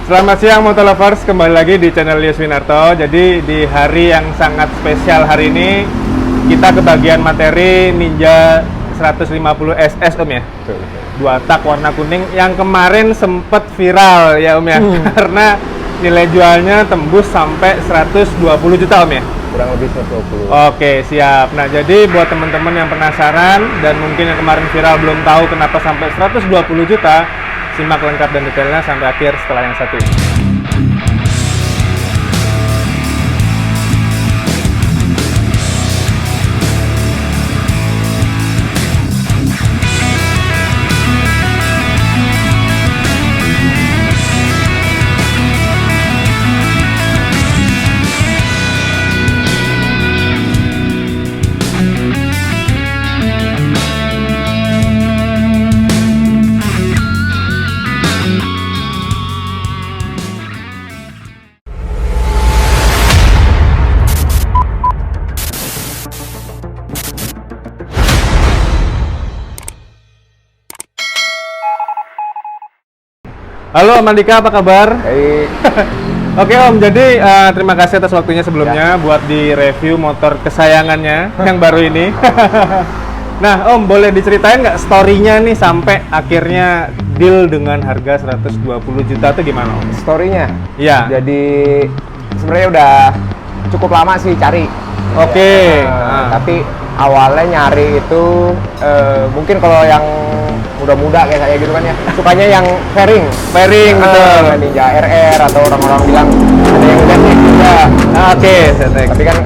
Selamat siang Motolovers, kembali lagi di channel Yus Winarto. Jadi di hari yang sangat spesial hari ini kita kebagian materi Ninja 150 SS Om ya. Dua tak warna kuning yang kemarin sempet viral ya Om ya. Karena nilai jualnya tembus sampai 120 juta Om ya. Kurang lebih 120. Oke, siap. Nah, jadi buat teman-teman yang penasaran dan mungkin yang kemarin viral belum tahu kenapa sampai 120 juta, simak lengkap dan detailnya sampai akhir setelah yang satu ini. Halo Om Andika, apa kabar? Baik. Oke Om, jadi terima kasih atas waktunya sebelumnya buat di review motor kesayangannya yang baru ini. Nah Om, boleh diceritain nggak story-nya nih sampai akhirnya deal dengan harga 120 juta itu gimana Om? Story-nya? Iya. Jadi sebenarnya udah cukup lama sih cari. Oke. Tapi awalnya nyari itu mungkin kalau yang muda-muda kayak saya gitu kan ya, sukanya yang fairing, betul. Ninja RR atau orang-orang bilang ada yang Zetek juga. Oke, Zetek. Tapi kan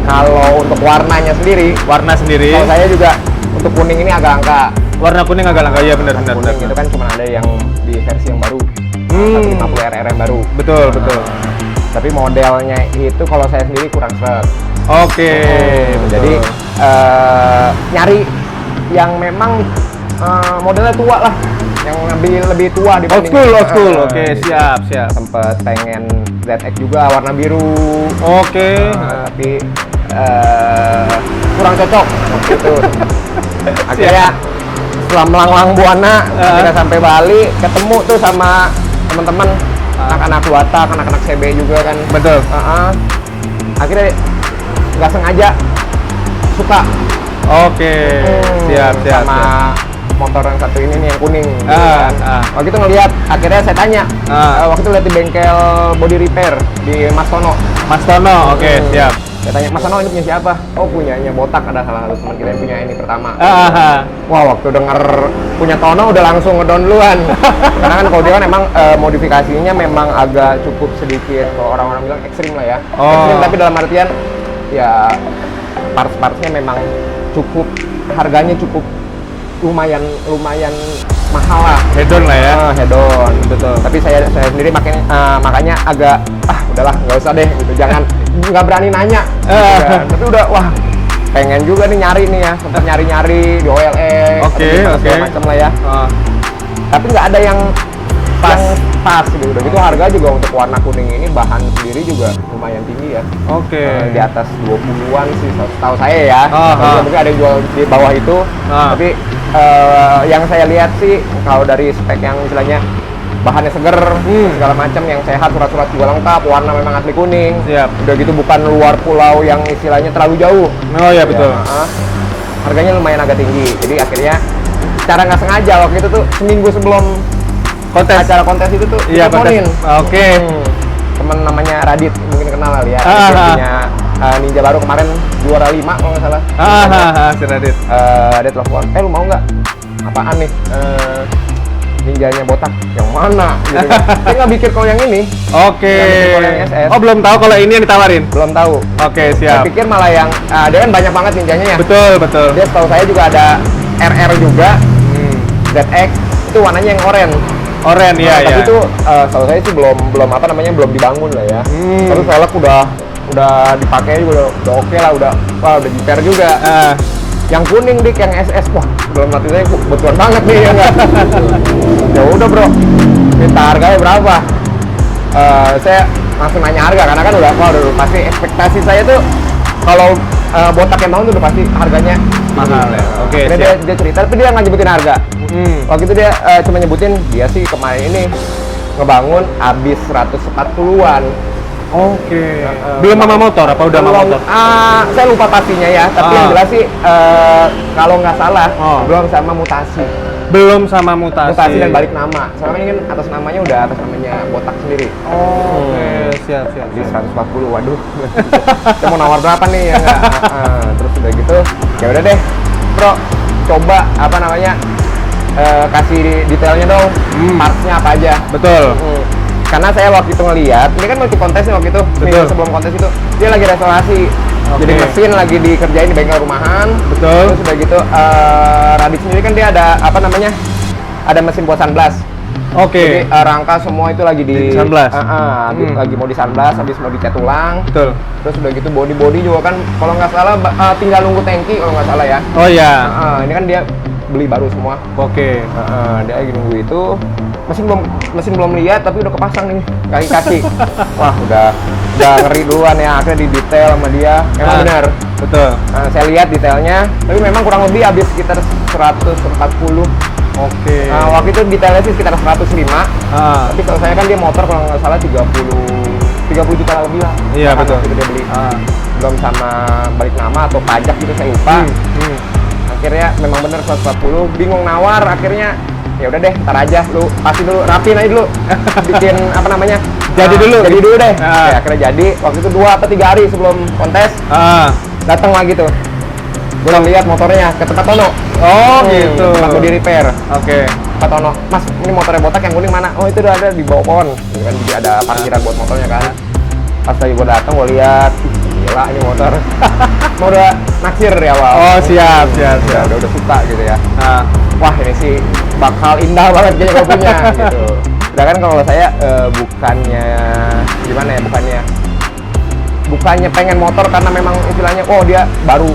kalau untuk warna sendiri, kalau saya juga untuk kuning ini agak angka. Warna kuning agak langka, ya benar. Kuning itu kan cuma ada yang di versi yang baru, 150 RR yang baru. Betul. Tapi modelnya itu kalau saya sendiri kurang seret. Oke. Jadi nyari yang memang modelnya tua lah, yang lebih tua dibanding old school. Oke, siap. Sempet pengen ZX juga warna biru. Oke. Tapi kurang cocok gitu. Akhirnya setelah melanglang buana kita sampai Bali, ketemu tuh sama teman-teman anak-anak Watak, anak-anak CB juga kan. Betul. Akhirnya nggak sengaja suka. Oke, siap. Sama motor yang satu ini nih yang kuning. Waktu itu ngeliat, akhirnya saya tanya. Waktu itu lihat di bengkel body repair di Mas Tono. Oke, siap. Saya tanya, Mas Tono ini punya siapa? Oh, punyanya Botak, ada salah satu teman kita yang punya ini pertama. Wah, waktu denger punya Tono udah langsung ngedown duluan. Karena kan kalau dia kan emang modifikasinya memang agak cukup sedikit, kalau orang-orang bilang ekstrim lah ya. Ekstrim, tapi dalam artian ya parts-partsnya memang cukup, harganya cukup lumayan mahal lah. Hedon lah ya. Hedon, betul. Tapi saya sendiri makanya agak udahlah nggak usah deh gitu, jangan nggak berani nanya. Gitu. Tapi udah pengen juga nih nyari nih ya, sempat nyari di OLX, segala macam lah ya. Tapi nggak ada yang pas gitu. Udah gitu harga juga untuk warna kuning ini bahan sendiri juga lumayan tinggi ya. Di atas 20-an sih setahu saya ya. Mungkin ada yang jual di bawah itu. Tapi yang saya lihat sih kalau dari spek yang istilahnya bahannya seger, segala macam yang sehat, surat-surat juga lengkap, warna memang asli kuning. Siap. Udah gitu bukan luar pulau yang istilahnya terlalu jauh. Oh ya, betul. Harganya lumayan agak tinggi. Jadi akhirnya secara nggak sengaja waktu itu tuh seminggu sebelum acara kontes itu tuh teleponin. Temen namanya Radit, mungkin kenal lah ya. Dia punya Ninja baru kemarin juara 5 kalau nggak salah. Si Radit. Dia telepon, lu mau nggak? Apaan nih? Ninjanya Botak. Yang mana? Gitu kan. Dia nggak mikir kalau yang ini. Kalau yang SS. Oh, belum tahu kalau ini yang ditawarin? Belum tahu. Oke, siap. Saya pikir malah yang dia kan banyak banget ninjanya ya. Betul. Dia setahu saya juga ada RR juga, ZX itu warnanya yang oranye. Tapi itu setahu saya sih belum dibangun lah ya. Tapi velg udah dipakai juga udah oke lah, udah jiper juga. Yang kuning dik, yang SS, wah dalam hati saya kebetulan banget nih ya nggak. Ya udah bro, minta harganya berapa? Saya langsung nanya harga karena kan udah pasti ekspektasi saya tuh kalau botak yang tahun itu udah pasti harganya mahal ya. Oke, dia cerita, tapi dia nggak nyebutin harga. Waktu itu dia cuma nyebutin dia sih kemarin ini ngebangun habis 140-an. Oke. Belum sama motor apa udah sama motor? Saya lupa pastinya ya, tapi yang jelas sih kalau nggak salah belum sama mutasi. Belum sama mutasi. Mutasi dan balik nama. Soalnya ini kan atas namanya udah atas namanya botak sendiri. Oke, siap. Di 140, waduh. Saya mau nawar berapa nih ya nggak? Terus udah gitu, ya udah deh, bro, coba apa namanya kasih detailnya dong, partsnya apa aja. Betul. Karena saya waktu itu ngeliat, ini kan multi kontes nih waktu itu, minggu sebelum kontes itu dia lagi restorasi. Jadi mesin lagi dikerjain di bengkel rumahan. Betul. Terus udah gitu, Radit sendiri kan dia ada apa namanya, ada mesin buat sunblast. Oke. Jadi rangka semua itu lagi di sunblast. lagi mau di sunblast, habis mau dicat ulang. Betul. Terus udah gitu body juga kan, kalau nggak salah tinggal nunggu tangki kalau nggak salah ya. Oh iya. Ini kan dia beli baru semua. Oke. Dia lagi nunggu itu. Mesin belum lihat tapi udah kepasang nih kaki-kaki. Wah, udah ngeri duluan ya, akhirnya di detail sama dia. Emang benar. Betul. Saya lihat detailnya, tapi memang kurang lebih habis sekitar 140. Oke. Waktu itu detailnya sih sekitar 105. Tapi kalau saya kan dia motor kalau nggak salah 30 juta lebih lah. Iya, betul. Waktu itu dia beli. Belum sama balik nama atau pajak gitu saya lupa. Akhirnya memang bener 140, bingung nawar, akhirnya ya udah deh, ntar aja lu pasti dulu, rapiin aja dulu. Bikin apa namanya? Jadi dulu deh. Ya, akhirnya jadi. Waktu itu 2 atau 3 hari sebelum kontes. Datang lagi tuh. Belum lihat motornya ke tempat Tono. Oh, gitu. Tempat gue di repair. Oke. Pak Tono, Mas, ini motornya botak yang kuning mana? Oh, itu udah ada di bawah pohon. Gitu kan, jadi ada parkiran buat motornya kan. Pas lagi gue datang, gue lihat, gila ini motor. Mau udah naksir dari awal. Oh, siap. Udah suka gitu ya. Wah, ini sih bakal indah banget kayaknya kalau punya gitu. Sedangkan kalau saya bukannya gimana ya, bukannya pengen motor karena memang istilahnya dia baru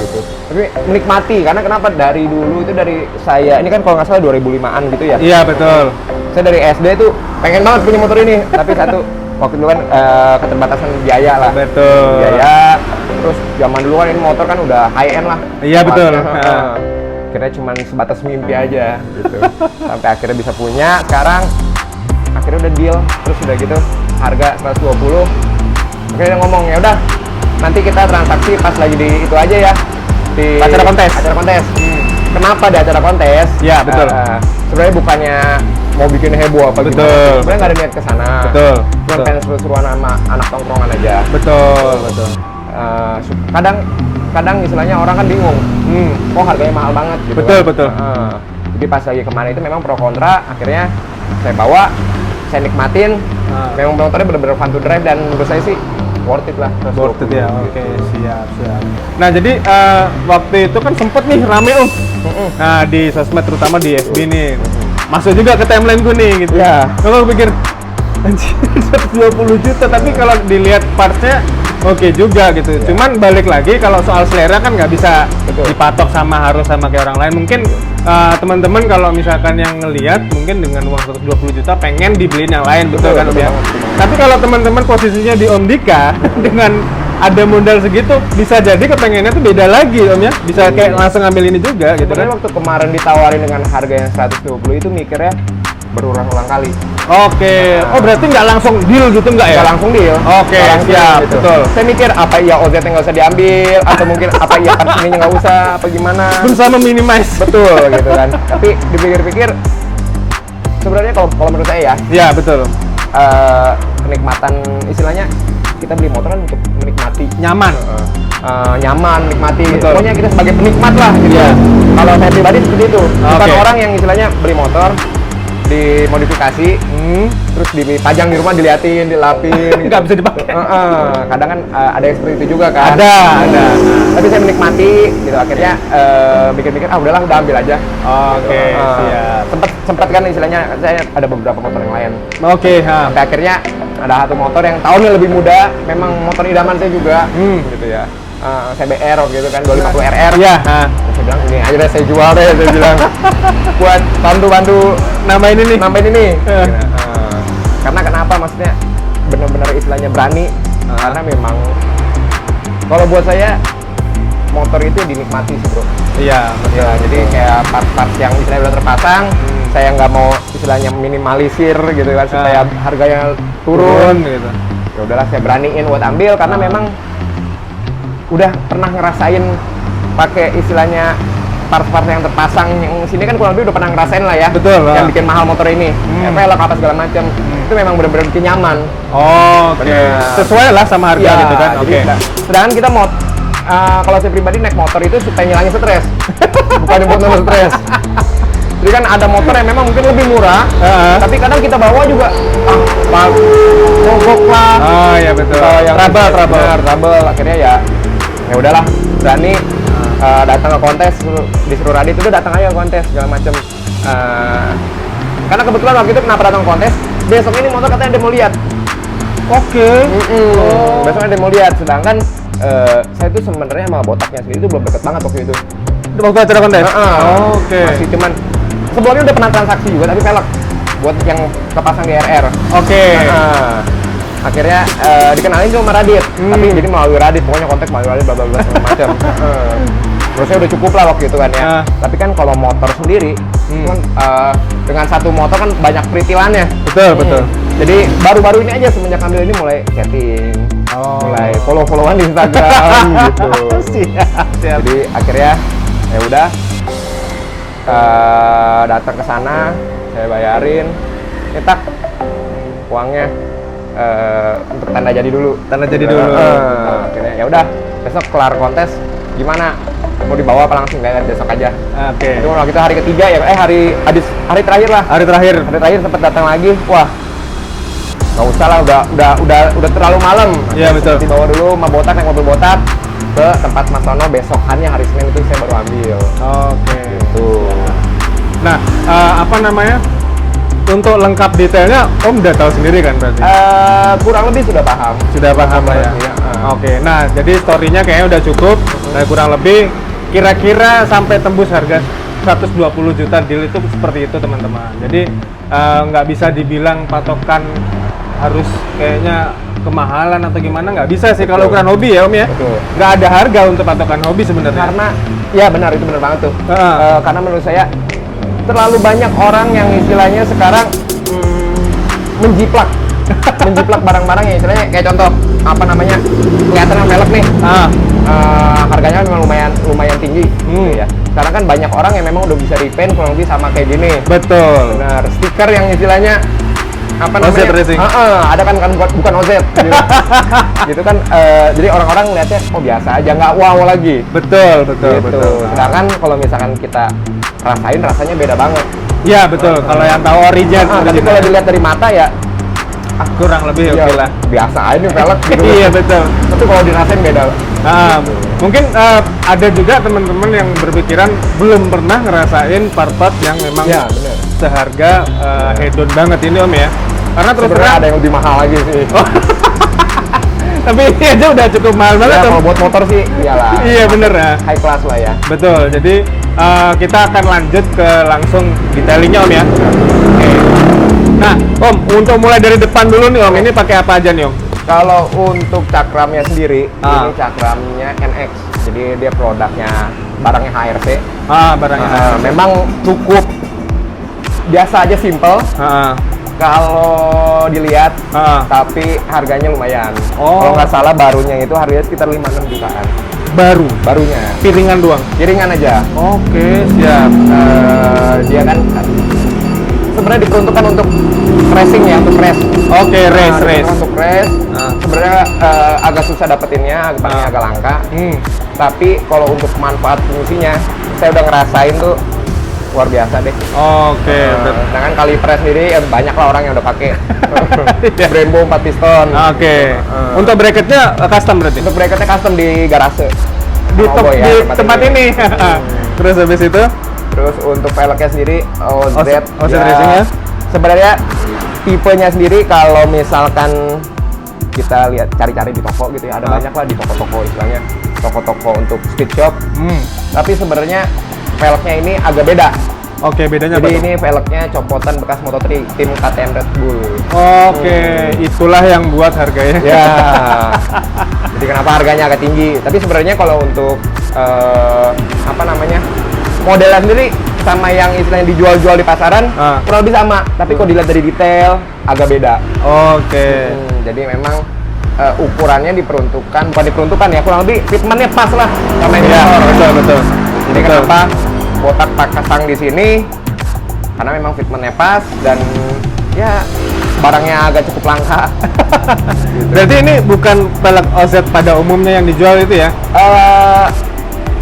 gitu. Tapi menikmati, karena kenapa, dari dulu itu dari saya ini kan kalau nggak salah 2005-an gitu ya. Iya, betul. Saya dari SD tuh pengen banget punya motor ini, tapi satu waktu dulu kan keterbatasan biaya lah. Betul. Biaya, terus zaman dulu kan ini motor kan udah high end lah. Iya, betul. Akhirnya cuma sebatas mimpi aja gitu. Sampai akhirnya bisa punya, sekarang akhirnya udah deal, terus udah gitu harga 120. Akhirnya dia ngomong, ya udah nanti kita transaksi pas lagi di itu aja ya, di acara kontes. Kenapa di acara kontes? Ya, betul. Sebenarnya bukannya mau bikin heboh apa betul, gimana, sebenarnya nggak ada niat ke sana. Betul. Cuma pengen seru-seruan sama anak tongkrongan aja. Betul. Kadang istilahnya orang kan bingung, kok harganya mahal banget gitu. Betul. Jadi pas lagi kemarin itu memang pro kontra, akhirnya saya bawa, saya nikmatin. Memang motornya benar-benar fun to drive dan menurut saya sih worth it lah. Worth it ya. Oke, siap. Nah, jadi waktu itu kan sempet nih rame nah di sosmed terutama di FB nih. Masuk juga ke timeline gue nih gitu. Ya. Kalau pikir anjir 120 juta, tapi kalau dilihat partsnya oke juga gitu. Cuman balik lagi kalau soal selera kan nggak bisa dipatok harus sama kayak orang lain. Mungkin teman-teman kalau misalkan yang ngelihat mungkin dengan uang 120 juta pengen dibeliin yang lain, betul kan Om ya? Tapi kalau teman-teman posisinya di Om Dika dengan ada modal segitu, bisa jadi kepengennya tuh beda lagi Om ya. Bisa kayak langsung ambil ini juga gitu kan. Waktu kemarin ditawarin dengan harga yang 120 itu mikirnya berulang-ulang kali. Oke. Oh, berarti nggak langsung deal gitu nggak ya? Nggak langsung deal. Oke, siap, gitu. betul. Saya mikir apa iya OZ nggak usah diambil, atau mungkin apa iya parkirnya nggak usah, apa gimana. Berusaha meminimize. Betul gitu kan. Tapi dipikir-pikir, sebenarnya kalau menurut saya ya. Iya, betul. Kenikmatan, istilahnya kita beli motor kan untuk menikmati. Nyaman. Nyaman, nikmati. Betul. Pokoknya kita sebagai penikmat lah gitu. Iya. Kalau saya pribadi seperti itu. Bukan Oke. orang yang istilahnya beli motor dimodifikasi, terus dipajang di rumah, diliatin, dilapin. Nggak bisa dipakai. Kadang kan ada yang seperti itu juga kan. Ada. Tapi saya menikmati gitu, akhirnya mikir-mikir udahlah, udah ambil aja. Oke, siap. Sempet kan istilahnya saya ada beberapa motor yang lain. Oke, Sampai akhirnya ada satu motor yang tahunnya lebih muda, memang motor idaman saya juga, gitu ya. CBR gitu kan, 250 RR. Iya. Saya bilang ini aja deh, saya jual deh, saya bilang buat bantu Nambahin ini. Karena kenapa, maksudnya benar-benar istilahnya berani. Karena memang kalau buat saya motor itu dinikmati sih bro. Iya, betul. Ya, jadi kayak part-part yang istilahnya udah terpasang, saya nggak mau istilahnya minimalisir gitu kan supaya harganya turun gitu. Ya udahlah saya beraniin buat ambil karena memang udah pernah ngerasain pakai istilahnya part-part yang terpasang yang sini kan kurang lebih udah pernah ngerasain lah ya. Betul. Yang bikin mahal motor ini. Velg apa segala macam. Itu memang benar-benar bikin nyaman. Oh, oke. Sesuai lah sama harga Ya, gitu kan. Oke. Sedangkan kita mau kalau saya pribadi naik motor itu supaya ngilangin stres. Bukan buat nambah stres. Jadi kan ada motor yang memang mungkin lebih murah, tapi kadang kita bawa juga mogok lah. Oh iya betul. Yang trouble. Akhirnya ya udahlah, berani datang ke kontes, disuruh Radit udah datang aja ke kontes segala macam. Karena kebetulan waktu itu kenapa datang ke kontes? Besok ini motor katanya dia mau lihat. Oke. Besoknya dia mau lihat, sedangkan saya tuh sebenarnya sama botaknya sendiri itu belum deket banget waktu itu. Waktu acara kontes? Oke. Masih cuman sebelumnya udah pernah transaksi juga tapi velg buat yang kepasang di RR. Oke. Akhirnya dikenalin sama Radit, tapi jadi melalui Radit, pokoknya kontak melalui Radit bla bla bla segala macam. Terus saya udah cukup lah waktu itu kan ya. Tapi kan kalau motor sendiri kan dengan satu motor kan banyak peritilannya. Betul. Jadi baru-baru ini aja semenjak ambil ini mulai chatting, mulai follow-followan di Instagram gitu. Siap. Jadi akhirnya ya udah datang ke sana, saya bayarin, nyetak uangnya untuk tanda jadi dulu. Akhirnya ya udah, besok kelar kontes gimana? Mau dibawa apa langsung besok aja? Oke. Itu waktu itu hari ketiga ya, hari terakhir lah. Hari terakhir sempat datang lagi. Wah, nggak usah lah, udah terlalu malam. Iya betul. Dibawa dulu sama botak, naik mobil botak ke tempat Mas Tono, besokannya hari Senin itu saya baru ambil. Oke. Gitu. Nah, apa namanya? Untuk lengkap detailnya Om udah tahu sendiri kan berarti? Kurang lebih sudah paham. Sudah paham lah ya. Iya. Oke. Nah, jadi story-nya kayaknya udah cukup. Nah, kurang lebih kira-kira sampai tembus harga 120 juta deal itu seperti itu teman-teman. Jadi nggak bisa dibilang patokan harus kayaknya kemahalan atau gimana, nggak bisa sih kalau ukuran hobi ya Om ya. Betul. Nggak ada harga untuk patokan hobi sebenarnya. Karena ya benar, itu benar banget tuh. Karena menurut saya terlalu banyak orang yang istilahnya sekarang menjiplak barang-barang yang istilahnya kayak contoh apa namanya, kelihatan velg nih. Harganya memang lumayan tinggi gitu ya. Sekarang kan banyak orang yang memang udah bisa repaint kurang lebih sama kayak gini. Betul. Benar, stiker yang istilahnya apa namanya? OZ Racing. Ada kan bukan OZ gitu. Gitu kan, jadi orang-orang ngeliatnya oh biasa aja, nggak wow lagi. Betul. Gitu. Sedangkan kalau misalkan kita rasain, rasanya beda banget. Ya betul. Kalau yang tahu origin. Tapi kalau dilihat dari mata ya kurang lebih oke lah. Biasa aja nih velg gitu. Iya betul. Tapi kalau dirasain beda. Mungkin ada juga teman-teman yang berpikiran belum pernah ngerasain part-part yang memang bener. seharga hedon banget ini Om ya. Karena terus Sebenarnya terang ada yang lebih mahal lagi sih. tapi ini aja udah cukup mahal banget Om. Kalau buat motor sih iyalah. Iya bener ya. High class lah ya. Betul. Jadi kita akan lanjut ke langsung detailingnya Om ya. Oke. Nah Om, untuk mulai dari depan dulu nih Om, ini pakai apa aja nih Om? Kalau untuk cakramnya sendiri, ini cakramnya NX. Jadi dia produknya barangnya HRC. Barangnya. Memang cukup biasa aja, simple. Kalau dilihat, tapi harganya lumayan. Kalau nggak salah barunya itu harganya sekitar 5-6 jutaan. Barunya. Piringan doang? Piringan aja. Oke, siap. Dia kan sebenarnya diperuntukkan untuk racing ya, untuk race. Oke, race. Untuk race. Sebenarnya agak susah dapetinnya, agak langka. Tapi kalau untuk manfaat fungsinya, saya udah ngerasain tuh luar biasa deh. Oke. Dengan kaliper sendiri banyak lah orang yang udah pakai. Brembo 4 piston. Oke. Untuk bracketnya custom berarti? Untuk bracketnya custom di garase. Di tempat ini. Terus habis itu? Terus untuk velgnya sendiri OZ Racing ya? Sebenarnya tipenya sendiri kalau misalkan kita lihat cari-cari di toko gitu ya, ada banyak lah di toko-toko istilahnya, toko-toko untuk speed shop. Tapi sebenarnya velgnya ini agak beda. Oke, bedanya Jadi apa? ini velgnya copotan bekas Moto3 tim KTM Red Bull. Oke, itulah yang buat harganya. Ya. Jadi kenapa harganya agak tinggi? Tapi sebenarnya kalau untuk apa namanya, modelnya sendiri sama yang istilahnya dijual-jual di pasaran kurang lebih sama, tapi kalau dilihat dari detail agak beda. Oke. Jadi memang ukurannya diperuntukkan, bukan diperuntukkan ya, kurang lebih fitmentnya pas lah sama ini. Betul. Jadi kenapa botak pasang di sini? Karena memang fitmentnya pas dan ya barangnya agak cukup langka. Gitu. Berarti ini bukan pelek OZ pada umumnya yang dijual itu ya?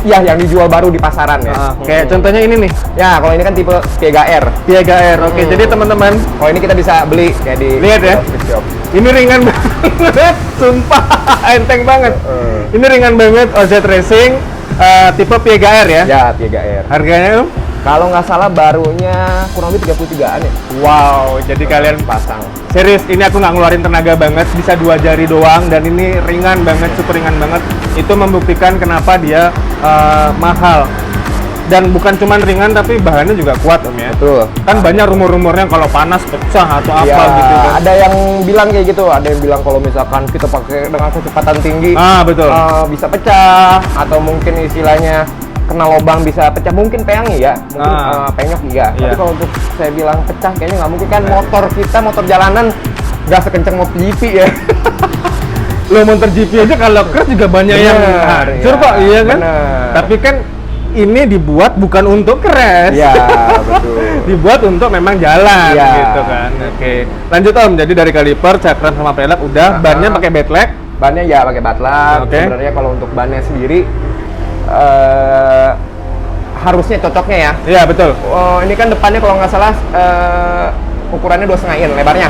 Ya, yang dijual baru di pasaran ya. Kayak contohnya ini nih. Ya, kalau ini kan tipe Piega R. Piega R. Oke, jadi teman-teman, kalau ini kita bisa beli kayak di lihat ya. Ini ringan banget, sumpah enteng banget. Ini ringan banget OZ Racing tipe Piega R ya? Ya, Piega R. Harganya kalau nggak salah barunya kurang lebih 33-an ya. Wow, jadi kalian pasang. Serius, ini aku nggak ngeluarin tenaga banget, bisa 2 jari doang, dan ini ringan banget, super ringan banget. Itu membuktikan kenapa dia mahal. Dan bukan cuma ringan, tapi bahannya juga kuat Om ya. Betul. Kan banyak rumor-rumornya kalau panas pecah atau apa Ya, gitu kan. ada yang bilang kayak gitu, ada yang bilang kalau misalkan kita pakai dengan kecepatan tinggi, Betul. bisa pecah, atau mungkin istilahnya kena lubang bisa pecah, mungkin peangi ya, mungkin penyok iya. Tapi kalau untuk saya bilang pecah kayaknya nggak mungkin kan. Motor kita, motor jalanan nggak sekencang motor GP ya. Lo motor GP aja kalau keras juga banyak yang hancur Pak, iya kan? Bener. Tapi kan ini dibuat bukan untuk crash. Iya, betul. Dibuat untuk memang jalan gitu kan. Oke. Lanjut Om, jadi dari kaliper, cakram sama pelek udah, bannya pakai Badlag. Bannya ya pakai Badlag. Sebenarnya kalau untuk bannya sendiri harusnya cocoknya ya. Iya, betul. Ini kan depannya kalau nggak salah ukurannya 2,5 in lebarnya.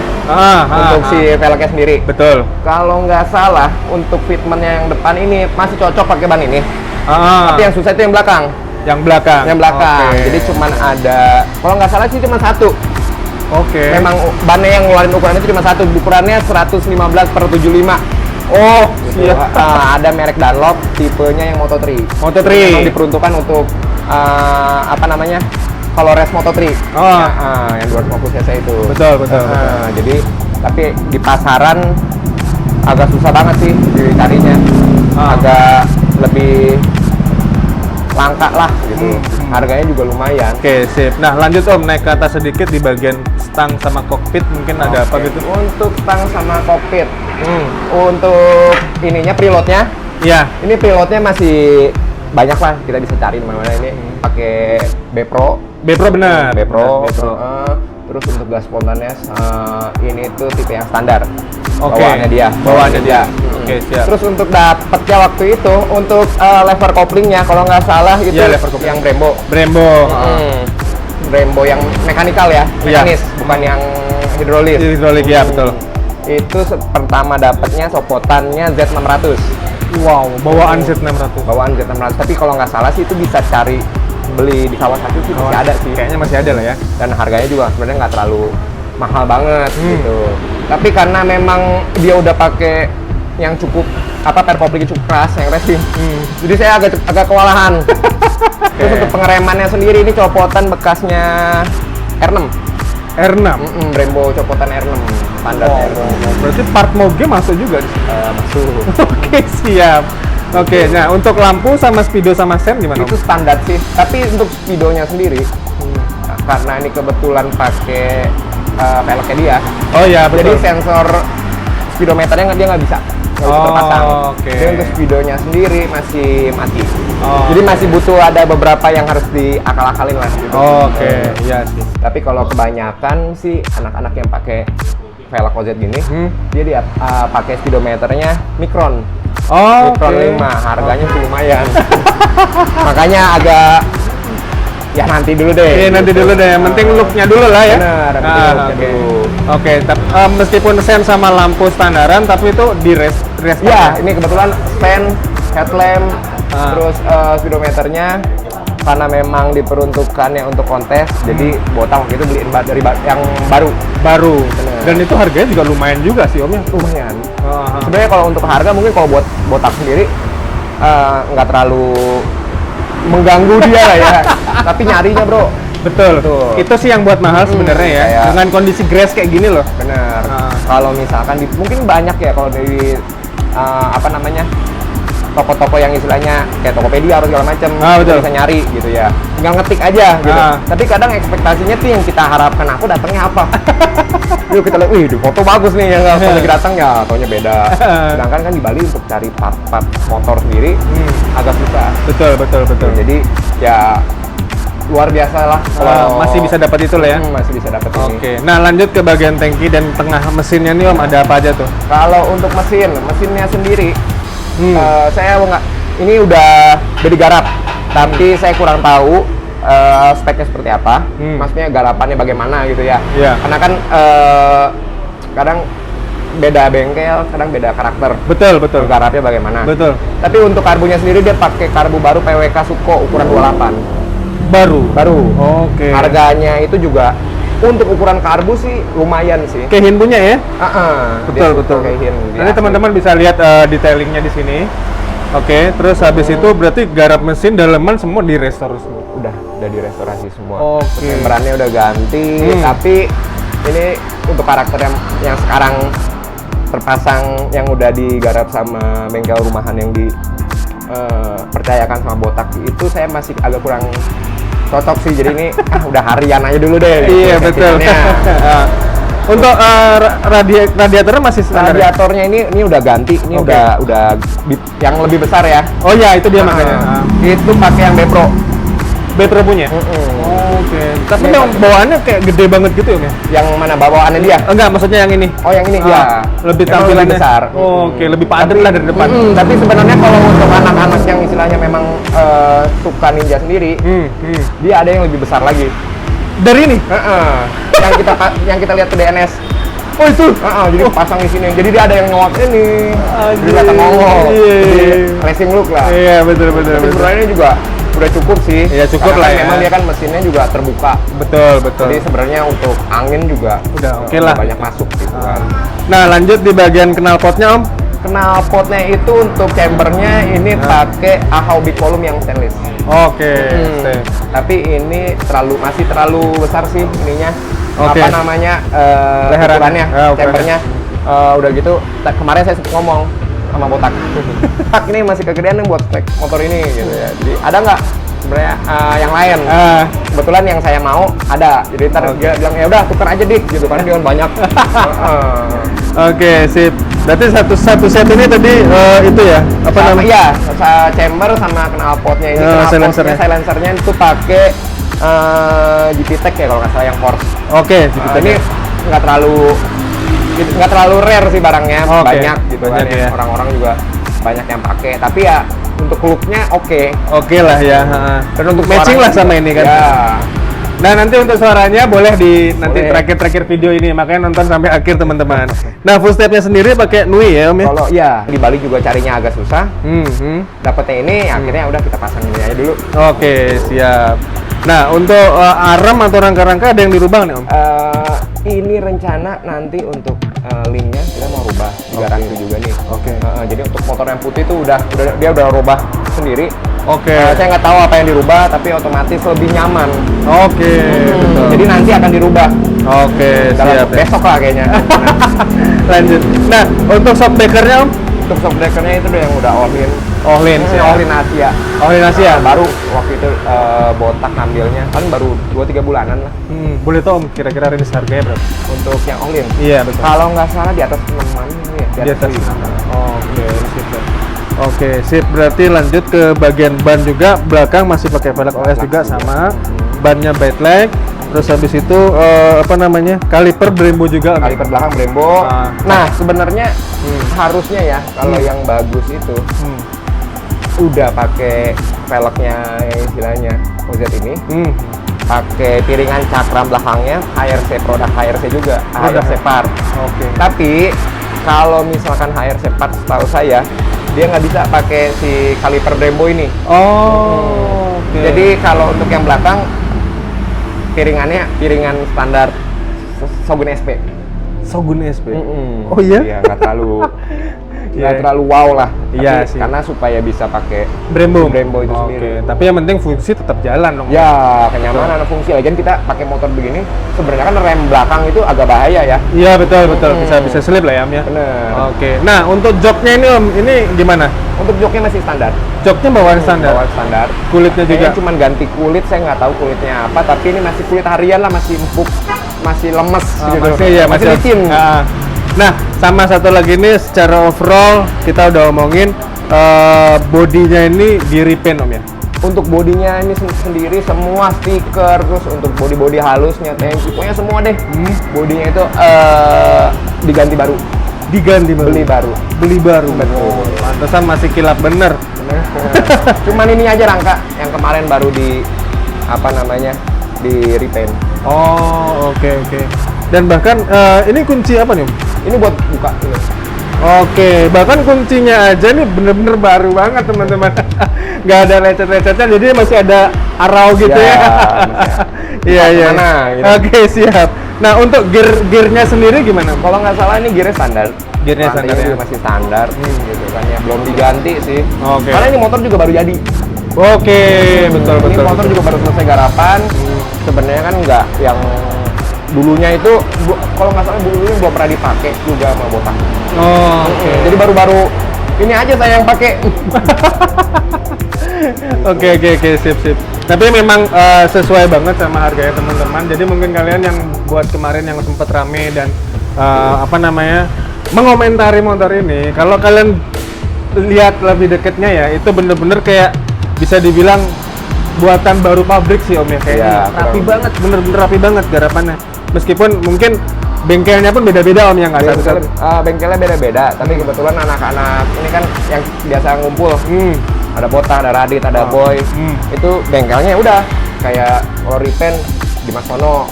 Untuk si velgnya sendiri. Betul. Kalau nggak salah untuk fitmentnya yang depan ini masih cocok pakai ban ini. Tapi yang susah itu yang belakang. Yang belakang. Yang belakang. Jadi cuman ada, kalau nggak salah sih cuma satu. Memang bannya yang ngeluarin ukuran itu cuma satu. Ukurannya 115/75. Oh, iya. Ada merek Dunlop, tipenya yang Moto3. Moto3 memang diperuntukkan untuk apa namanya? Kalau race Moto3. Yang 250 cc itu. Betul. Jadi tapi di pasaran agak susah banget sih dicarinya. Agak lebih langka lah gitu. Harganya juga lumayan. Oke, sip. Nah, lanjut Om, naik ke atas sedikit di bagian stang sama kokpit mungkin ada apa gitu. Untuk stang sama kokpit. Untuk ininya preloadnya. Iya. Ini preloadnya masih banyak lah, kita bisa cari di mana-mana ini. Pakai B-Pro. B-Pro benar. B-Pro. Terus untuk gas spontannya ini tuh tipe yang standar. Bawaannya dia. Oke, siap. Terus untuk dapetnya waktu itu untuk lever couplingnya kalau nggak salah itu yang Brembo. Brembo yang mekanikal ya, mekanis, bukan yang hidrolik. Hidrolik ya, betul. Itu pertama dapetnya sopotannya Z600. Wow, bawaan Z600. Bawaan Z600. Tapi kalau nggak salah sih itu bisa cari beli di Kawasaki sih masih ada sih. Kayaknya masih ada lah ya. Dan harganya juga sebenarnya nggak terlalu mahal banget gitu. Tapi karena memang dia udah pakai yang cukup per kopling cukup keras yang racing. Jadi saya agak kewalahan. Terus untuk pengeremannya sendiri ini copotan bekasnya R6. Brembo copotan R6 standar R6. Berarti part moge masuk juga di sini? Masuk. Oke, siap. Oke, nah untuk lampu sama speedo sama sen gimana? Itu standar sih. Tapi untuk speedonya sendiri karena ini kebetulan pakai peleknya dia. Oh iya, betul. Jadi sensor speedometernya dia nggak bisa terpasang. Jadi untuk speedonya sendiri masih mati. Jadi masih butuh ada beberapa yang harus diakal-akalin lah. Gitu. Iya sih. Tapi kalau kebanyakan sih anak-anak yang pakai velg OZ gini, dia pakai speedometernya Micron. Micron 5, harganya sih lumayan. Makanya agak ya nanti dulu deh. Iya, nanti dulu deh. Yang penting look-nya dulu lah ya. Benar, Oke, meskipun sen sama lampu standaran, tapi itu di rest. Ya, ini kebetulan sen, headlamp, terus speedometernya karena memang diperuntukannya untuk kontes, jadi botak waktu itu beliin dari yang baru. Dan itu harganya juga lumayan juga sih Om ya. Lumayan. Sebenarnya kalau untuk harga mungkin kalau buat botak sendiri nggak terlalu mengganggu dia lah ya. Tapi nyarinya bro. Betul. Itu sih yang buat mahal sebenarnya ya. Dengan kondisi grass kayak gini loh. Bener. Kalau misalkan mungkin banyak ya kalau dari toko-toko yang istilahnya kayak Tokopedia atau segala macam, Betul. bisa nyari gitu ya. Tinggal ngetik aja gitu. Ah. Tapi kadang ekspektasinya tuh yang kita harapkan aku datangnya apa? Yuk kita lihat, wih di foto bagus nih, yang pas lagi datang ya taunya beda. Sedangkan kan di Bali untuk cari part-part motor sendiri agak susah. Betul. Jadi ya luar biasa lah kalau Masih bisa dapat itu lah ya. masih bisa dapat ini. Oke, nah lanjut ke bagian tangki dan tengah mesinnya nih Om, ada apa aja tuh? Kalau untuk mesinnya sendiri, saya nggak, ini udah digarap, tapi saya kurang tahu speknya seperti apa. Maksudnya garapannya bagaimana gitu ya. Iya. Karena kan kadang beda bengkel, kadang beda karakter. Betul. Garapnya bagaimana. Betul. Tapi untuk karbunya sendiri dia pakai karbu baru PWK Suko ukuran 28. Baru. Oke. Harganya itu juga untuk ukuran karbu sih lumayan sih. Kayak Hin punya ya? Betul. Kayak Hin. Nanti teman-teman bisa lihat detailingnya di sini. Oke, terus habis itu berarti garap mesin daleman semua direstore semua. Udah direstorasi semua. Oke. Membrannya udah ganti, tapi ini untuk karakter yang sekarang terpasang yang udah digarap sama bengkel rumahan yang dipercayakan sama Botak itu saya masih agak kurang cocok sih. Jadi ini udah harian aja dulu deh. Iya, betul. settingannya. Untuk radiatornya masih standar. Ya? Radiatornya ini udah ganti, ini Oke. udah yang lebih besar ya. Oh ya, itu dia makanya. Itu pakai yang Bepro. Betro punya. Oke. Tapi Iya, memang bawaannya kayak gede banget gitu ya? Yang mana bawaannya dia? Enggak, maksudnya yang ini. Oh yang ini ya. Lebih Memang tampilannya lebih besar. Oke, lebih padat lah dari depan. Tapi sebenarnya kalau untuk anak-anak yang istilahnya memang suka ninja sendiri, dia ada yang lebih besar lagi. Dari ini? yang kita lihat ke DNS. Oh itu. Jadi pasang di sini. Jadi dia ada yang nyuap ini. Jadi Anjir. kelihatan nongol. Iya. Jadi racing look lah. Iya, betul. Tapi sebenarnya ini juga udah cukup sih. Iya, cukup Karena lah kan ya. Memang dia kan mesinnya juga terbuka. Betul. Jadi sebenarnya untuk angin juga Udah oke lah. banyak masuk gitu kan. Nah, lanjut di bagian knalpotnya Om. Knalpotnya itu untuk chambernya ini pakai Ahau Big Volume yang stainless. Oke. Tapi ini masih terlalu besar sih ininya. Oke. Apa namanya? Leherannya. Ukurannya, Ukurannya. chambernya. Udah gitu, kemarin saya sempat ngomong sama Botak. Tak, ini masih kegedean nih buat spek motor ini gitu ya. Jadi ada nggak sebenarnya yang lain? Kebetulan yang saya mau ada. Jadi ntar dia bilang ya udah tukar aja dik gitu kan, dia kan banyak. Oke, sip. Berarti satu set ini tadi itu ya? Apa namanya? Iya, chamber sama knalpotnya ini. Silencernya. Silencernya itu pakai GP Tech ya kalau nggak salah yang Force. Oke, Ini nggak terlalu rare sih barangnya, Oke. banyak gitu Banyak kan ya. Orang-orang juga banyak yang pakai. Tapi ya untuk looknya oke. Oke lah ya. Dan untuk matching lah suaranya sama juga. ini kan. Ya. Nah, nanti untuk suaranya boleh nanti Boleh. terakhir video ini, makanya nonton sampai akhir teman-teman. Nah, full stepnya sendiri pakai Nui ya Om ya? Kalau ya di Bali juga carinya agak susah. Dapatnya ini akhirnya udah kita pasang ini aja dulu. Oke, siap. Nah, untuk arem atau rangka-rangka ada yang dirubah nih Om? Ini rencana nanti untuk linknya kita mau rubah garansi juga nih. Oke. Jadi untuk motor yang putih itu dia udah rubah sendiri. Oke. Saya nggak tahu apa yang dirubah, tapi otomatis lebih nyaman. Oke, betul. Jadi nanti akan dirubah. Oke, Dalam siap ya. besok lah kayaknya. Lanjut. Nah, untuk shockbreakernya Om? Untuk shockbreakernya itu yang udah all-in. All-in sih. All-in Asia. All-in Asia? Baru waktu itu Botak ngambilnya, kan baru 2-3 bulanan lah. Boleh tau Om, kira-kira rilis harganya berapa? Untuk yang all-in. Iya, betul. Kalau nggak salah di atas 6-an ya. Di atas 6. 6. Oke, sip. Oke, sip. Berarti lanjut ke bagian ban juga. Belakang masih pakai velg OS juga sama. Bannya Baitlag. Terus habis itu apa namanya? Kaliper Brembo juga. Kaliper belakang Brembo. Nah, sebenarnya harusnya ya kalau yang bagus itu udah pakai velgnya istilahnya OZ ini. Pakai piringan cakram belakangnya HRC, produk HRC juga, HRC part. Oke. Tapi kalau misalkan HRC part setahu saya dia nggak bisa pakai si kaliper Brembo ini. Oh. Oke. Jadi kalau untuk yang belakang piringannya piringan standar Shogun SP. Shogun SP. Mm-mm. Oh iya? Iya, nggak terlalu nggak terlalu wow lah. Iya Tapi sih. karena supaya bisa pakai Brembo. Brembo itu Oke, sendiri. tapi yang penting fungsi tetap jalan dong. Ya, kenyamanan dan fungsi. Lagian kita pakai motor begini, sebenarnya kan rem belakang itu agak bahaya ya. Iya betul betul, bisa slip lah ya Om ya. Bener. Oke, nah untuk joknya ini Om, ini gimana? Untuk joknya masih standar. Joknya bawaan standar. Bawaan standar. Kulitnya juga. Kayaknya cuma ganti kulit, saya nggak tahu kulitnya apa, tapi ini masih kulit harian lah, masih empuk, masih lemes gitu. Masih ya, masih licin. Nah, sama satu lagi nih secara overall kita udah omongin bodinya ini di repaint Om ya. Untuk bodinya ini sendiri semua stiker, terus untuk body halusnya, tangki, pokoknya semua deh. Bodinya itu diganti baru. Diganti baru. Beli baru. Betul. Pantesan masih kilap bener. Cuman ini aja rangka yang kemarin baru di di repaint. Oh, oke. Dan bahkan ini kunci apa nih Om? Ini buat buka ini. Oke, bahkan kuncinya aja nih bener-bener baru banget teman-teman. Nggak ada lecet-lecetnya, jadi masih ada arrow gitu ya. Iya. Mana, gitu. Oke, siap. Nah, untuk gearnya sendiri gimana? Kalau nggak salah ini gearnya standar. Gearnya standar Rantainya ya? juga masih standar, gitu kan ya. Belum diganti sih. Oke. Karena ini motor juga baru jadi. Oke, betul. Ini motor juga baru selesai garapan. Sebenarnya kan nggak yang dulunya itu, kalau nggak salah dulunya belum pernah dipakai juga sama botak. Oh, oke. Jadi baru-baru ini aja saya yang pakai. Oke, sip. Tapi memang sesuai banget sama harganya teman-teman. Jadi mungkin kalian yang buat kemarin yang sempat rame dan mengomentari motor ini, kalau kalian lihat lebih dekatnya ya, itu bener-bener kayak bisa dibilang buatan baru pabrik sih Om ya, kayaknya rapi banget, bener-bener rapi banget garapannya. Meskipun mungkin bengkelnya pun beda-beda Om ya, nggak satu-satu. Bengkelnya beda-beda, tapi kebetulan anak-anak ini kan yang biasa ngumpul. Ada Botak, ada Radit, ada Boy. Itu bengkelnya udah kayak kalau repaint di Mas Sono.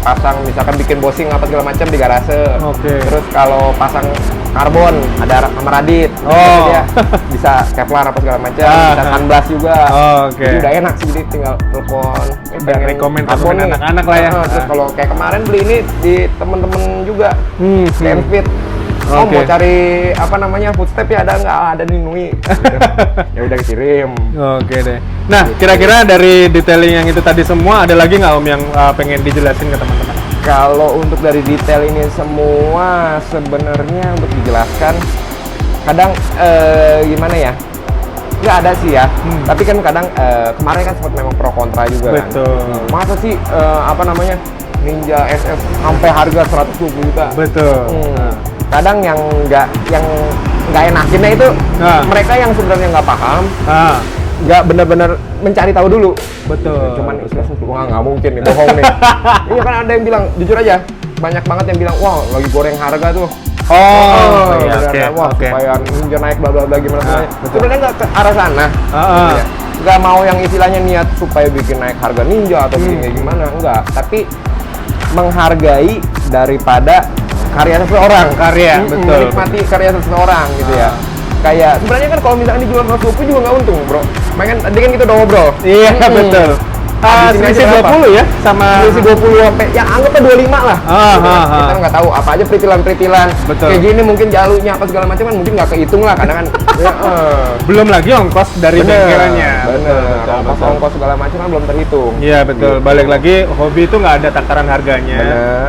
Pasang misalkan bikin bosing apa segala macam di garase. Terus kalau pasang karbon ada sama Radit. Jadi dia bisa Kevlar apa segala macam, bisa sunblast juga. Jadi udah enak sih, jadi tinggal telepon. Pengen rekomend anak-anak lah ya. Terus kalau kayak kemarin beli ini di temen-temen juga, Kenfit. Mau cari footstep ya, ada nggak? Ada nih Nui. Ya udah kirim. Oke deh. Nah, kira-kira dari detailing yang itu tadi semua, ada lagi nggak Om yang pengen dijelasin ke teman-teman? Kalau untuk dari detail ini semua sebenarnya untuk dijelaskan, kadang gimana ya? Nggak ada sih ya. Tapi kan kadang kemarin kan sempat memang pro kontra juga. Betul. Kan. Masa sih Ninja SF sampai harga 120 juta? Betul. Kadang yang nggak enakinnya itu mereka yang sebenarnya nggak paham, nggak benar-benar mencari tahu dulu. Betul. Cuman wah nggak mungkin nih, bohong nih. Iya kan ada yang bilang, jujur aja, banyak banget yang bilang wah lagi goreng harga tuh. Supaya Ninja naik bla bla bla gimana semuanya. Sebenarnya nggak ke arah sana. Nggak mau yang istilahnya niat supaya bikin naik harga Ninja atau bikin kayak gimana, enggak. Tapi menghargai daripada karya seseorang, betul, menikmati karya seseorang gitu ya. Kayak sebenarnya kan kalau misalnya dijual 120 juga nggak untung bro. Makanya tadi kan kita udah ngobrol. Iya betul. Selisih 20 ya sama selisih 20 sampai ya anggapnya 25 lah. Kita nggak tahu apa aja peritilan. Betul. Kayak gini mungkin jalurnya apa segala macam kan mungkin nggak kehitung lah karena kan. Belum lagi ongkos dari bengkelannya. Ongkos segala macam kan belum terhitung. Iya betul. Balik lagi hobi itu nggak ada takaran harganya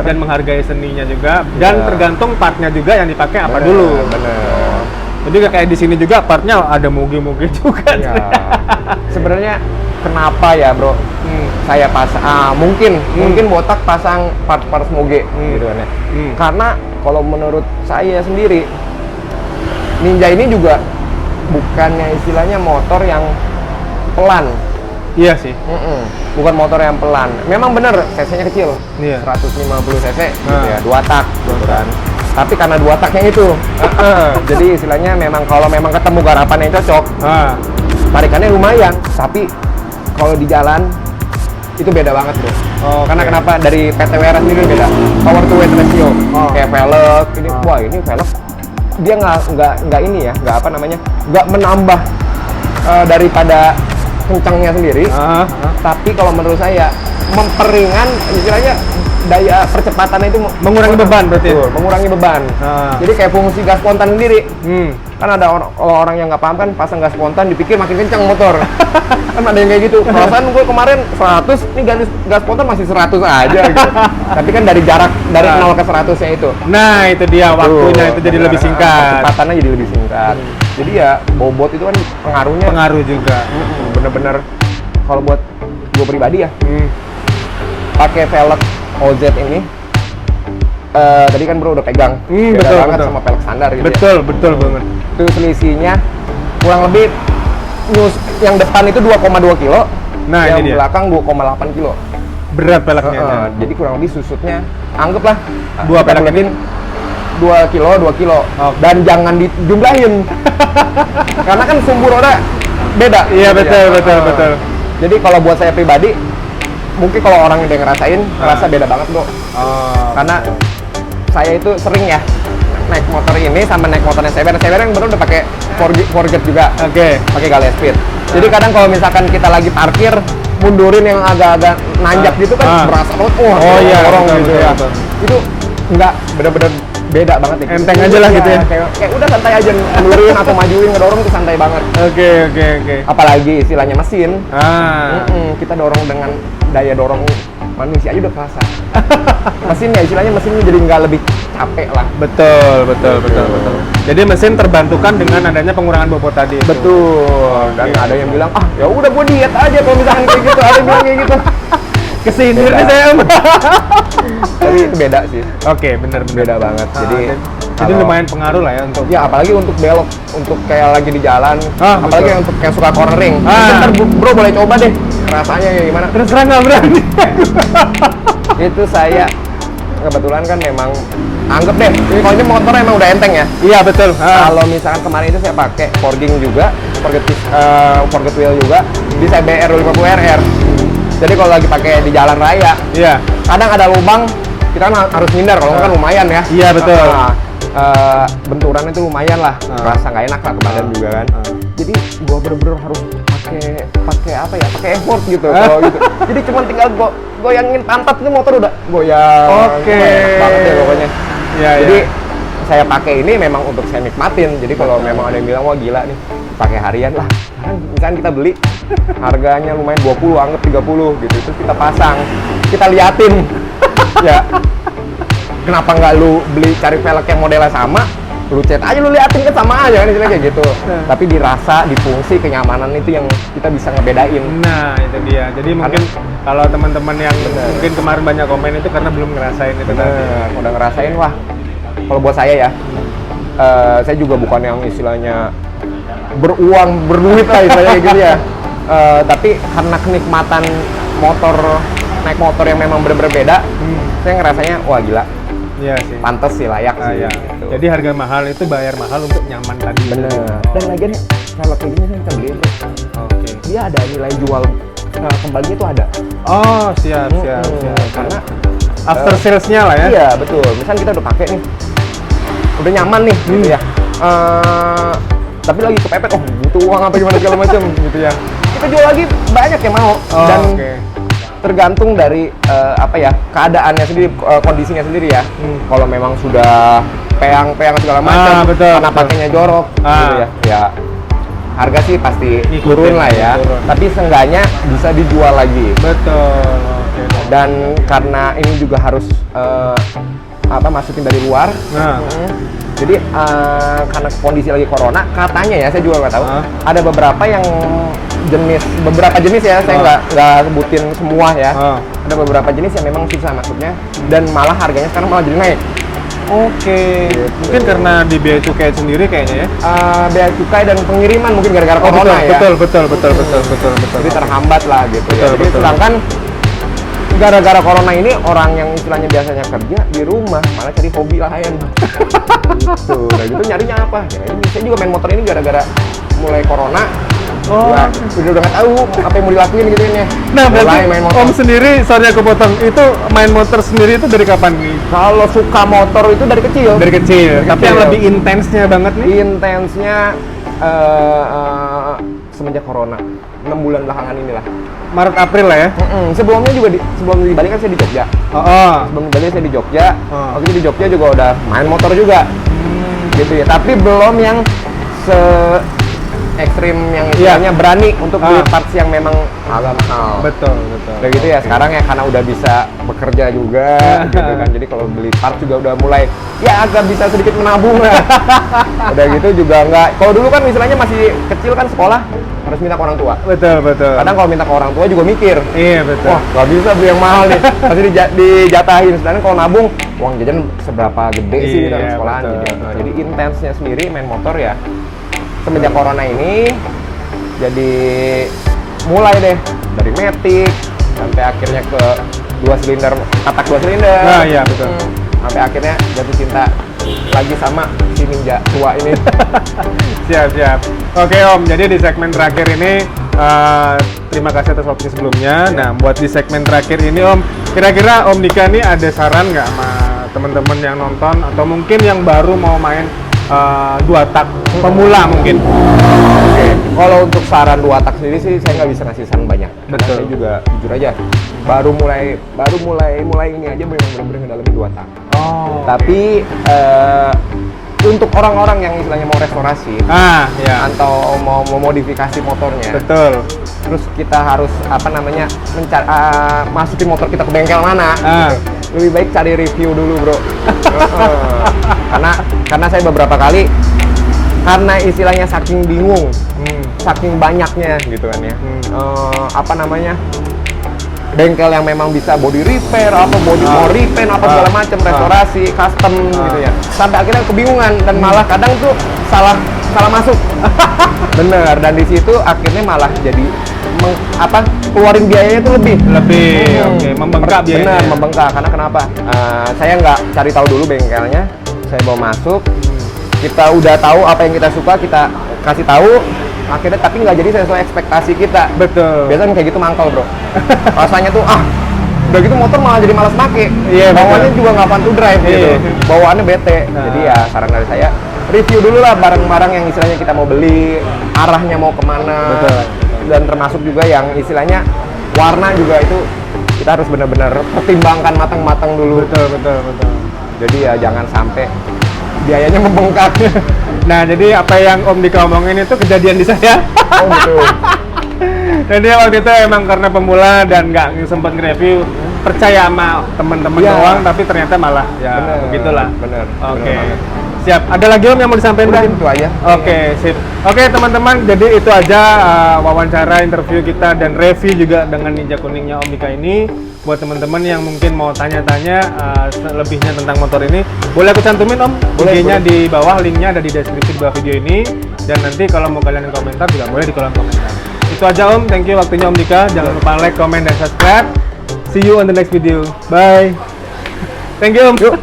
dan menghargai seninya juga dan tergantung partnya juga yang dipakai apa dulu. Jadi kayak di sini juga partnya ada mugi-mugi juga. Sebenarnya kenapa ya bro? Saya pasang mungkin Botak pasang part moge gitu kan ya. Karena kalau menurut saya sendiri Ninja ini juga bukannya istilahnya motor yang pelan. Iya sih. Bukan motor yang pelan. Memang bener cc-nya kecil. 150 cc gitu ya, 2 tak gitu kan. Tapi karena 2 taknya itu. Jadi istilahnya memang kalau memang ketemu garapan yang cocok, tarikannya lumayan, tapi kalau di jalan itu beda banget bro. Karena kenapa? Dari PTWR sendiri beda. Power to weight ratio. Kayak velg ini, wah ini velg dia nggak ini ya, nggak menambah daripada kencangnya sendiri. Tapi kalau menurut saya memperingan istilahnya daya percepatannya itu Mengurangi beban berarti? Betul, mengurangi beban. Jadi kayak fungsi gas spontan sendiri. Kan ada orang yang nggak paham kan, pasang gas spontan dipikir makin kencang motor. Kan ada yang kayak gitu. Perasaan gue kemarin 100, nih gas spontan masih 100 aja gitu. Tapi kan dari jarak dari 0 ke 100-nya itu. Nah, itu dia waktunya itu jadi lebih singkat. Kecepatannya jadi lebih singkat. Jadi ya bobot itu kan Pengaruh juga. Bener-bener kalau buat gue pribadi ya, pakai velg OZ ini. Tadi kan bro udah pegang, beda betul, banget betul. sama velg standar gitu Betul banget. Itu selisihnya kurang lebih yang depan itu 2,2 kilo, Nah, yang ini dia. belakang 2,8 kilo. Berat peleknya. Jadi kurang lebih susutnya, anggaplah Dua kita pelek ngetin 2 kilo. Dan jangan dijumlahin. Karena kan sumbu roda beda. Iya, gitu betul, ya. betul. Jadi kalau buat saya pribadi, mungkin kalau orang yang ngerasain, ngerasa beda banget bro. Karena saya itu sering ya naik motor ini sama naik motornya Sever yang baru udah pakai forget juga, pakai Galia Speed. Jadi kadang kalau misalkan kita lagi parkir, mundurin yang agak-agak nanjak gitu kan, berasa banget, dorong betul, gitu betul, ya. betul. Itu nggak bener-bener beda banget ya. Enteng aja lah gitu ya. Kayak udah santai aja, mundurin atau majuin ngedorong tuh santai banget. Oke. Apalagi istilahnya mesin, kita dorong dengan daya dorong manusia aja udah kerasa. Mesinnya jadi nggak lebih capek lah. Betul. Jadi mesin terbantukan dengan adanya pengurangan bobot tadi. Betul. Dan ada yang bilang, ya udah gue diet aja kalau misalkan kayak gitu. Ada yang bilang kayak gitu. Kesini nih saya. Tapi itu beda sih. Oke, bener. Beda banget. Jadi lumayan pengaruh lah ya untuk. Ya apalagi untuk belok, untuk kayak lagi di jalan, apalagi betul. untuk yang suka cornering. Ntar bro boleh coba deh rasanya kayak gimana. Terus nggak berani. Itu saya kebetulan kan memang anggap deh, ini kalau ini motor emang udah enteng ya. Iya betul. Kalau misalkan kemarin itu saya pakai forging juga, forget wheel juga di CBR 250 RR. Jadi kalau lagi pakai di jalan raya, kadang ada lubang, kita kan harus ngindar, kalau kan lumayan ya. Iya betul. Benturannya itu lumayan lah, rasa nggak enak lah ke badan juga kan. Jadi gua bener-bener harus pakai apa ya, pakai effort gitu kalau gitu. Jadi cuma tinggal goyangin pantat itu motor udah goyang. Enak banget ya pokoknya. Jadi saya pakai ini memang untuk saya nikmatin. Jadi kalau memang ada yang bilang wah gila nih pakai harian lah. Misalkan kita beli harganya lumayan 20, anggap 30 gitu. Terus kita pasang, kita liatin. Ya. Kenapa nggak lu beli cari velg yang modelnya sama? Lu cet aja, lu liatin kan sama aja kan istilahnya kayak gitu. Tapi dirasa, di fungsi, kenyamanan itu yang kita bisa ngebedain. Nah itu dia. Jadi mungkin kalau teman-teman yang mungkin kemarin banyak komen itu karena belum ngerasain itu tadi. Udah ngerasain wah. Kalau buat saya ya, saya juga bukan yang istilahnya berduit lah istilahnya kayak gitu ya. Tapi karena kenikmatan naik motor yang memang bener-bener beda, saya ngerasanya wah gila. Iya sih. Pantes sih, layak sih. Iya. Gitu. Jadi harga mahal itu bayar mahal untuk nyaman tadi. Bener. Dan lagian kalau kayak gini saya bisa beli bro. Oke. Dia ada nilai jual kembalinya tuh ada. Oh siap. Karena after salesnya lah ya. Iya betul. Misalnya kita udah pakai nih, udah nyaman nih gitu ya. Tapi lagi kepepet, butuh uang apa gimana segala macam gitu ya. Kita jual lagi banyak yang mau. Dan tergantung dari keadaannya sendiri, kondisinya sendiri ya. Kalau memang sudah peang segala macam, karena pakainya jorok gitu ya. Ya harga sih pasti turun lah ya. Tapi seenggaknya bisa dijual lagi. Betul. Dan karena ini juga harus masukin dari luar. Jadi karena kondisi lagi corona, katanya ya saya juga nggak tahu. Ada beberapa jenis ya, saya nggak sebutin semua ya. Ada beberapa jenis yang memang susah masuknya dan malah harganya sekarang malah jadi naik. Oke. Gitu. Mungkin karena di biaya cukai sendiri kayaknya ya. Biaya cukai dan pengiriman mungkin gara-gara corona ya. Betul. Jadi terhambat lah gitu ya. Jadi sedangkan gara-gara corona ini orang yang istilahnya biasanya kerja di rumah malah cari hobi lain. Gitu. Nah gitu nyarinya apa? Ya ini saya juga main motor ini gara-gara mulai corona. Udah nggak tahu apa yang mau dilakuin gitu ya. Nah berarti Om sendiri, sorry aku potong, itu main motor sendiri itu dari kapan nih? Kalau suka motor itu dari kecil. Tapi yang lebih intensnya banget nih? Intensnya semenjak corona. 6 bulan belakangan inilah. Maret April lah ya. Sebelumnya juga sebelum di Bali kan saya di Jogja. Sebelum di Bali saya di Jogja. Waktu itu di Jogja juga udah main motor juga. Gitu ya. Tapi belum yang se ekstrim yang istilahnya berani untuk beli parts yang memang agak mahal. Betul. Udah gitu ya, sekarang ya karena udah bisa bekerja juga gitu kan. Jadi kalau beli parts juga udah mulai ya agak bisa sedikit menabung lah. Udah gitu juga enggak. Kalau dulu kan istilahnya masih kecil kan sekolah harus minta ke orang tua. Betul. Kadang kalau minta ke orang tua juga mikir. Iya, betul. Wah, nggak bisa beli yang mahal nih. Pasti dijatahin. Sedangkan kalau nabung, uang jajan seberapa gede sih di dalam sekolahan. Jadi intensnya sendiri main motor ya. Semenjak corona ini, jadi mulai deh dari Matic sampai akhirnya ke 2 silinder, katak 2 silinder. Nah, iya betul. Sampai akhirnya jatuh cinta lagi sama si Ninja tua ini. Siap. Oke Om, jadi di segmen terakhir ini terima kasih atas waktunya sebelumnya. Nah, buat di segmen terakhir ini Om, kira-kira Om Dika nih ada saran nggak sama teman-teman yang nonton atau mungkin yang baru mau main 2 tak pemula mungkin? Oke, kalau untuk saran 2 tak sendiri sih saya nggak bisa ngasih saran banyak. Betul. Saya juga jujur aja baru mulai ini aja memang benar-benar ngedalamin 2 tak. Tapi untuk orang-orang yang istilahnya mau restorasi atau mau modifikasi motornya, betul. terus kita harus masukin motor kita ke bengkel mana, gitu. Lebih baik cari review dulu bro. Karena saya beberapa kali karena istilahnya saking bingung, saking banyaknya gitu kan ya, bengkel yang memang bisa body repair, mau repaint segala macam, restorasi, custom gitu ya. Sampai akhirnya kebingungan dan malah kadang tuh salah masuk. Bener, dan di situ akhirnya malah jadi keluarin biayanya tuh lebih. Membengkak biayanya. Bener, membengkak. Karena kenapa? Saya nggak cari tahu dulu bengkelnya, saya bawa masuk, kita udah tahu apa yang kita suka, kita kasih tahu, akhirnya tapi nggak jadi sesuai ekspektasi kita. Betul. Biasanya kayak gitu mangkal bro. Rasanya tuh udah gitu motor malah jadi malas pakai. Bawaannya juga nggak fun to drive gitu. Bawaannya bete. Jadi ya saran dari saya, review dulu lah barang-barang yang istilahnya kita mau beli, arahnya mau kemana. Betul. Dan termasuk juga yang istilahnya warna juga itu kita harus benar-benar pertimbangkan matang-matang dulu. Betul. Jadi ya jangan sampai biayanya membengkak. Nah, jadi apa yang Om Dika omongin itu kejadian di saya. Oh gitu. Jadi waktu itu emang karena pemula dan nggak sempat nge-review, percaya sama teman-teman doang, tapi ternyata malah ya begitulah. Bener. Oke. Siap. Ada lagi Om yang mau disampaikan? Udah itu aja. Oke, sip. Oke teman-teman, jadi itu aja wawancara interview kita dan review juga dengan Ninja kuningnya Om Dika ini. Buat teman-teman yang mungkin mau tanya-tanya lebihnya tentang motor ini, boleh aku cantumin Om? IG-nya di bawah, linknya ada di deskripsi di bawah video ini. Dan nanti kalau mau kalian komentar juga boleh di kolom komentar. Itu aja Om, thank you waktunya Om Dika. Jangan lupa like, comment, dan subscribe. See you on the next video. Bye. Thank you Om. Yuk.